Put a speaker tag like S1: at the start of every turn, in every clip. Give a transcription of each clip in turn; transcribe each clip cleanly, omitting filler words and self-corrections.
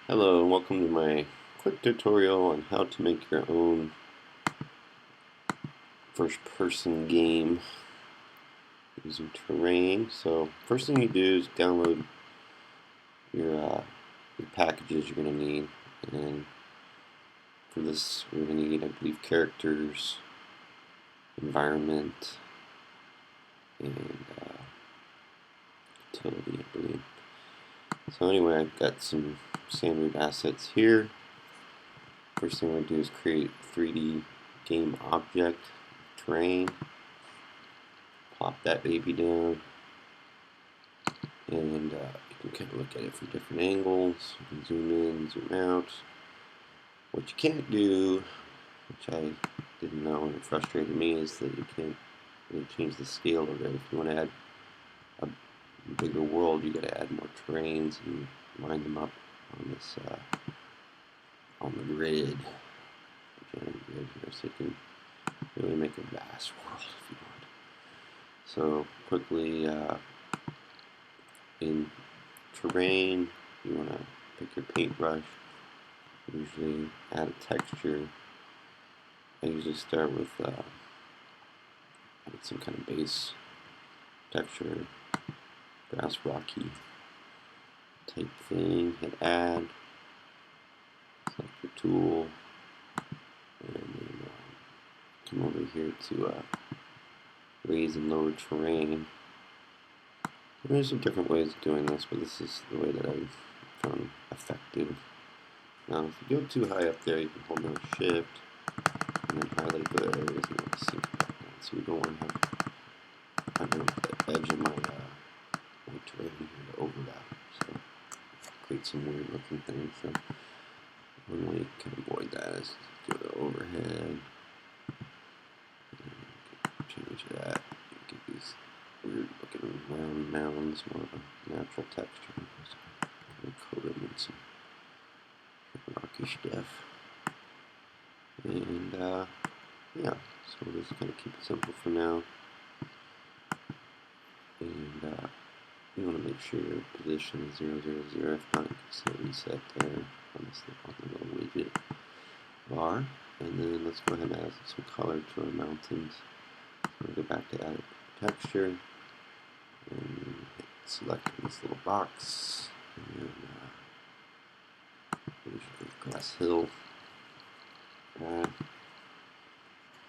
S1: Hello and welcome to my quick tutorial on how to make your own first-person game using terrain. So first thing you do is download your packages you're going to need, and for this we're going to need, I believe, characters, environment, and utility, I believe. So anyway, I've got some standard assets here. First thing we're going to do is create a 3D game object, terrain. Pop that baby down, and you can kind of look at it from different angles. You can zoom in, zoom out. What you can't do, which I didn't know and it frustrated me, is that you can't really change the scale of it. If you want to add a bigger world, you got to add more terrains and line them up on this on the grid, giant grid here, so you can really make a vast world if you want. So quickly, in terrain, you want to pick your paintbrush, usually add a texture. I usually start with some kind of base texture, grass rocky type thing, hit add, select your tool, and then come over here to raise and lower terrain. And there's some different ways of doing this, but this is the way that I've found effective. Now, if you go too high up there, you can hold down Shift and then highlight the areas you want to see. So we don't want to have the edge of my terrain here to overlap. So create some weird looking things. So one way you can avoid that is to go to overhead. Change that. You get these weird looking round mounds, more of a natural texture. Just kind of coat them in some rocky stuff. And yeah, so we'll just kind of keep it simple for now. And you want to make sure your position is 0, 0, 0. If not, you can set reset there on the little widget bar. And then let's go ahead and add some color to our mountains. So we'll go back to add texture and select this little box. And then grass hill.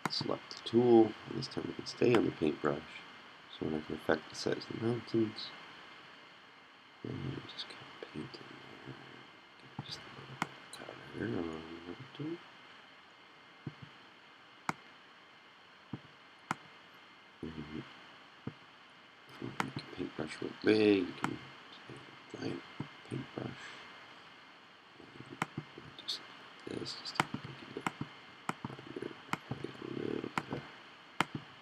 S1: Select the tool, and this time we can stay on the paintbrush, so when I can affect the size of the mountains, and just kind of paint in there, get just a little bit of color on the mountain. If you want to make a paintbrush real big, you can take a giant paintbrush, and just like this, just to give it a little bit of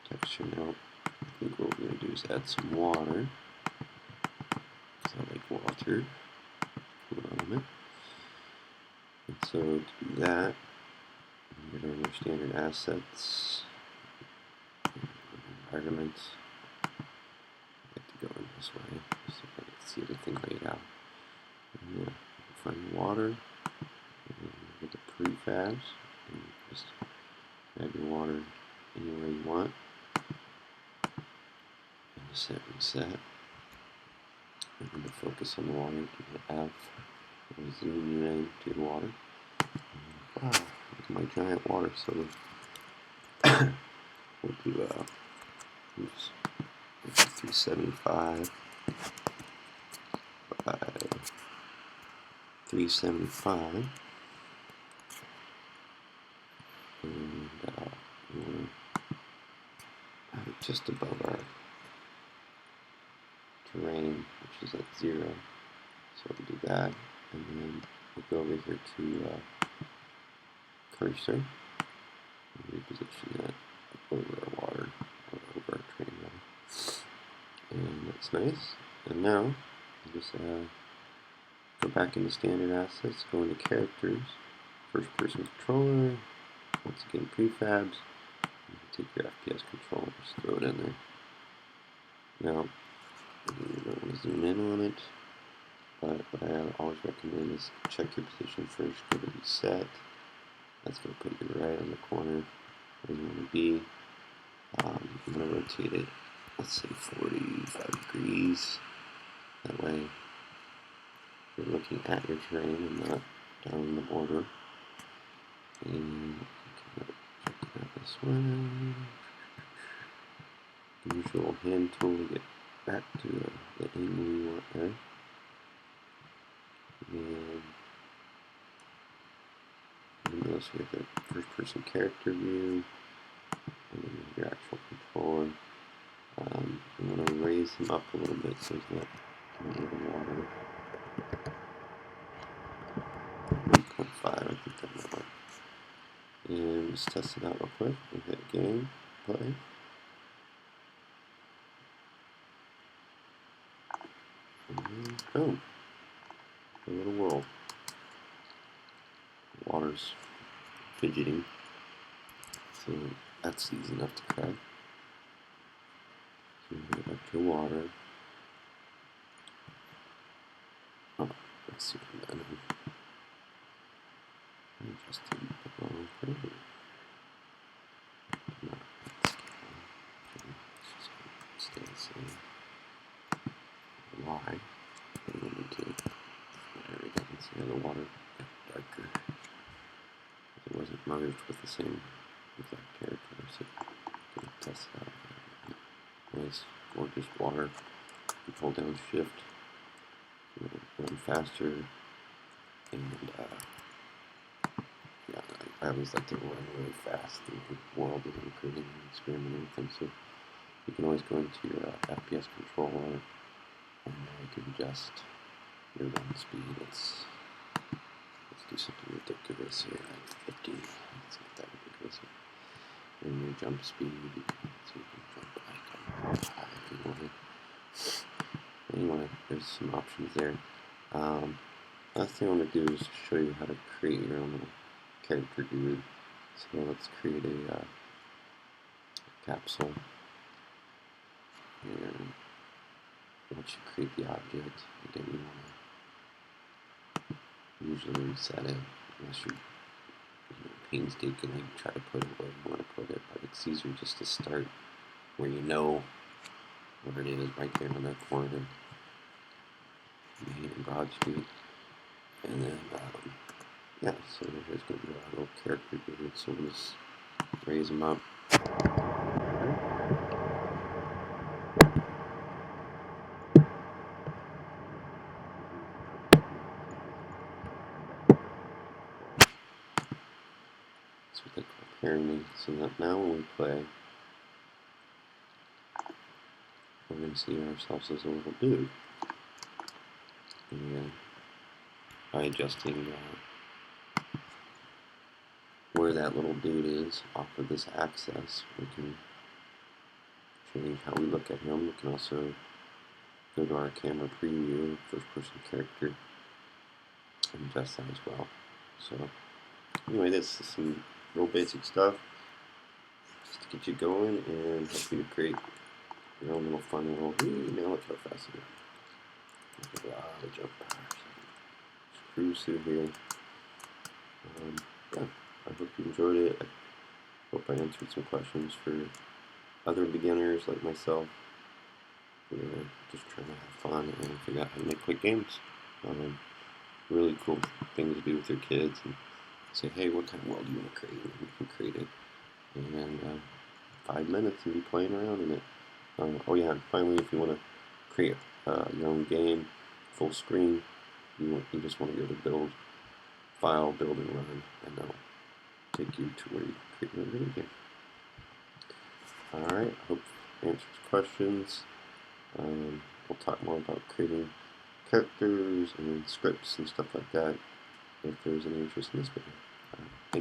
S1: texture. Now, I think what we're going to do is add some water, because I like water, cool element. And so to do that, we go to our standard assets, environment. I like to go in this way, so I can see everything laid out. And yeah, find the water, and get the prefabs, and just add your water anywhere you want. And just hit reset. And then to focus on the water, you can hit F, and zoom in to the water. Wow, look at my giant water soda. We'll do 375 by 375, and we want to have it just above our terrain, which is at 0. So we'll do that, and then we'll go over here to cursor and reposition that over our water, or over our terrain water. And that's nice. And now we'll just go back into standard assets, go into characters, first person controller, once again prefabs, take your FPS controller, just throw it in there. Now, you don't want to zoom in on it, But what I always recommend is check your position first, go to reset. That's going to put you right on the corner where you want to be. I'm going to rotate it, let's say 45 degrees. That way you're looking at your terrain and not down the border. And check it out this way. Use your hand tool to get back to the angle you want there. And notice we have the first person character view, and then your actual controller. I'm going to raise them up a little bit so it's not getting rid of the water. 1.5, I think that might work. And let's test it out real quick. We hit game, play. And boom. A little world. The water's fidgeting. So that's easy enough to crack. So we get back to water. Oh, let's see what I'm done. Just the wrong thing. No, let's stay the same. Why? I need to. There we go. See how the water got darker. It wasn't merged with the same exact character. So I'm going to test it out. Nice, gorgeous water. You hold down shift. Run faster. And yeah, I always like to run really fast through the world that I'm creating and experimenting with them. So you can always go into your FPS controller and you can adjust your run speed. Let's do something ridiculous here, like 50. It's not that ridiculous. And your jump speed, so you can jump like high if you want it. Anyway, there's some options there. Last thing I want to do is show you how to create your own little character GUID. So let's create a capsule. And once you create the object, again, you want to usually set it unless you painstakingly try to put it where you want to put it, but it's easier just to start where you know where it is, right there on that corner, Main and Broad Street. And then, yeah, so there's going to be a little character GUID, so we'll just raise them up. That's what they call pyramid. So that now when we play, we're going to see ourselves as a little dude. And by adjusting where that little dude is off of this axis, we can change how we look at him. We can also go to our camera preview, first person character, and adjust that as well. So anyway, this is some real basic stuff just to get you going and help you to create your own little fun little, now look how fast it is. A lot of jump power. Just cruise through here. Yeah, I hope you enjoyed it. I hope I answered some questions for other beginners like myself who are just trying to have fun and figure out how to make quick games. Really cool thing to do with your kids and say, hey, what kind of world do you want to create? And you can create it in 5 minutes and be playing around in it. Oh yeah, and finally, if you want to create your own game, full screen, you just want to go to build, file, build and run, and that'll take you to where you create your video game. Alright, hope it answers questions. We'll talk more about creating characters and scripts and stuff like that if there's any interest in this video.